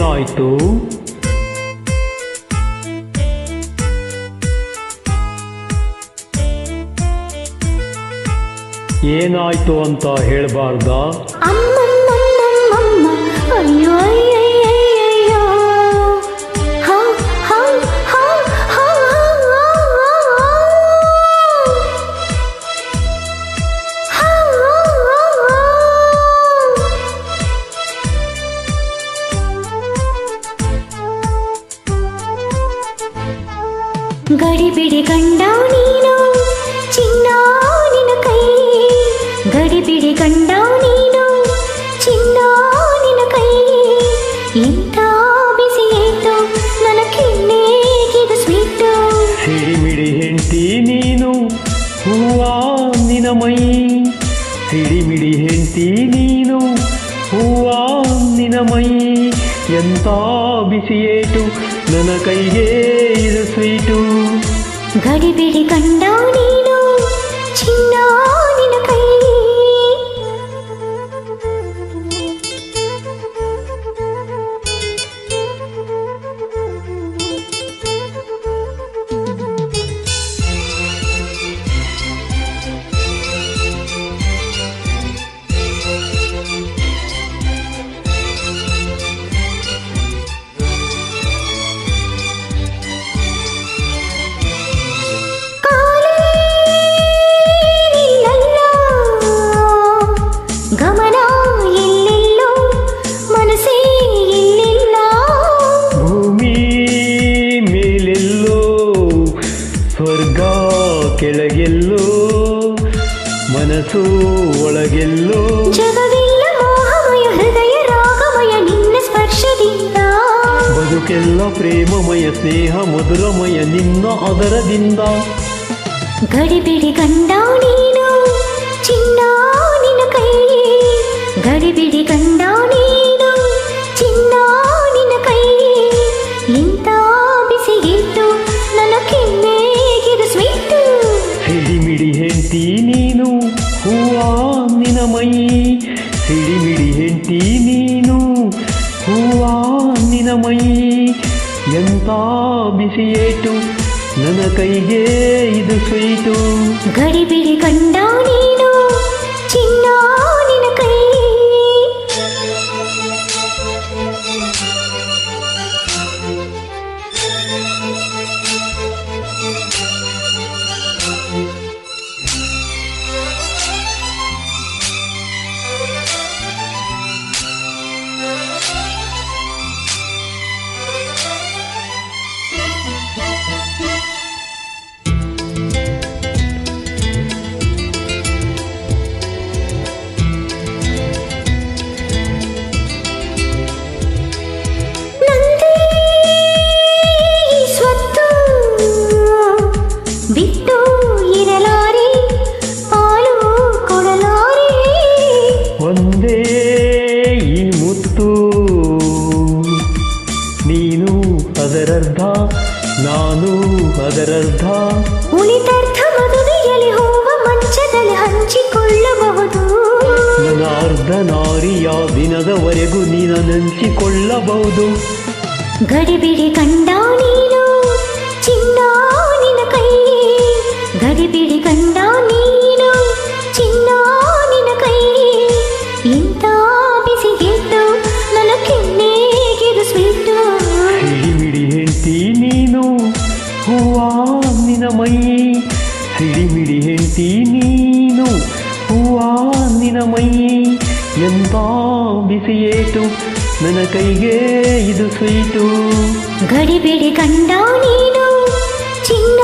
ಏನಾಯ್ತು? ಏನಾಯ್ತು ಅಂತ ಹೇಳ್ಬಾರ್ದ? ಅಯ್ಯೋ ಅಯ್ಯಯ್ಯಯ್ಯೋ ಗಡಿಬಿಡಿ ಗಂಡ ನೀನು ಚಿನ್ನ ನಿನ್ನ ಕೈ, ಗಡಿಬಿಡಿ ಗಂಡ ನೀನು ಚಿನ್ನ ನಿನ್ನ ಕೈ, ಇಂಥ ಬಿಸಿ ಏಟು ನನ್ನ ಕೆನ್ನೆಗಿದು ಸ್ವೀಟು. ಸಿಡಿಮಿಡಿ ಹೆಂಡತಿ ನೀನು ಹೂವ ನಿನ ಮೈ, ಸಿಡಿಮಿಡಿ ಹೆಂಡತಿ ನೀನು ಹೂವ ನಿನ ಮೈ, ಎಂತ ಬಿಸಿಯೇಟು ನನ್ನ ಕೈಗೆ ಇದು ಸ್ವೀಟು. ಗಡಿಬಿಡಿ ಗಂಡ ನೀನು ಚಿನ್ನ ನಿನ್ನ ಕೈ. ಗಮನ ಇಲ್ಲಿಲ್ಲೋ ಮನಸ್ಸೇ ಇಲ್ಲಿಲ್ಲ, ಭೂಮಿ ಮೇಲೆಲ್ಲೋ ಸ್ವರ್ಗ ಕೆಳಗೆಲ್ಲೋ ಮನಸ್ಸು ಒಳಗೆಲ್ಲೋ, ಜಗವೆಲ್ಲ ಮೋಹಮಯ ಹೃದಯ ರಾಗಮಯ ನಿನ್ನ ಸ್ಪರ್ಶದಿಂದ, ಬದುಕೆಲ್ಲ ಪ್ರೇಮಮಯ ಸ್ನೇಹ ಮಧುರಮಯ ನಿನ್ನ ಅದರದಿಂದ. ಗಡಿಬಿಡಿ ಗಂಡ ನೀನು ಚಿನ್ನ ನಿನ್ನ ಕೈ, ಗಡಿಬಿಡಿ ಗಂಡ ನೀನು ಚಿನ್ನ ನಿನ್ನ ಕೈ, ಇಂಥ ಬಿಸಿಗಿಟ್ಟು ನನ್ನ ಕೆನ್ನೆಗಿದು ಸ್ವೀಟು. ಸಿಡಿಮಿಡಿ ಹೆಂಡತಿ ನೀನು ಹೂವ ನಿನ ಮೈ, ಸಿಡಿಮಿಡಿ ಹೆಂಡತಿ ನೀನು ಹೂವ ನಿನ ಮೈ, ಎಂತ ಬಿಸಿಯೇಟು ನನ್ನ ಕೈಗೆ ಇದು ಸ್ವೀಟು. ಗಡಿಬಿಡಿ ಗಂಡ ನೀನು ಚಿನ್ನ ನಿನ್ನ ಕೈ. ಬಿಟ್ಟು ಇರಲಾರೆ ಪಾಲು ಕೊಡಲಾರೆ, ಒಂದೇ ಈ ಮುತ್ತು ನೀನು ಅದರರ್ಧ ನಾನು ಅದರರ್ಧ, ಉಳಿದರ್ಥ ಮದುವೆಯಲ್ಲಿ ಹೂವ ಮಂಚದಲ್ಲಿ ಹಂಚಿಕೊಳ್ಳಬಹುದು, ನನ್ನ ಅರ್ಧ ನಾರಿಯ ದಿನದವರೆಗೂ ನೀನ ನೆಂಚಿಕೊಳ್ಳಬಹುದು. ಗಡಿಬಿಡಿ ಗಂಡ ನೀನು ಚಿನ್ನ ನಿನ್ನ ಕೈ, ಗಡಿಬಿಡಿ ಗಂಡ ನೀನು ಚಿನ್ನ ನಿನ್ನ ಕೈ, ಇಂಥ ಬಿಸಿಗೆಟ್ಟು ನನ್ನ ಕೆನ್ನೆಗಿದು ಸ್ವೀಟು. ಸಿಡಿಮಿಡಿ ಹೆಂಡತಿ ನೀನು ಹೂವ ನಿನ ಮೈ, ಸಿಡಿಮಿಡಿ ಹೆಂಡತಿ ನೀನು ಹೂವ ನಿನ ಮೈ, ಎಂತ ಬಿಸಿಯೇಟು ನನ್ನ ಕೈಗೆ ಇದು ಸ್ವೀಟು. ಗಡಿಬಿಡಿ ಗಂಡ ನೀನು ಚಿನ್ನ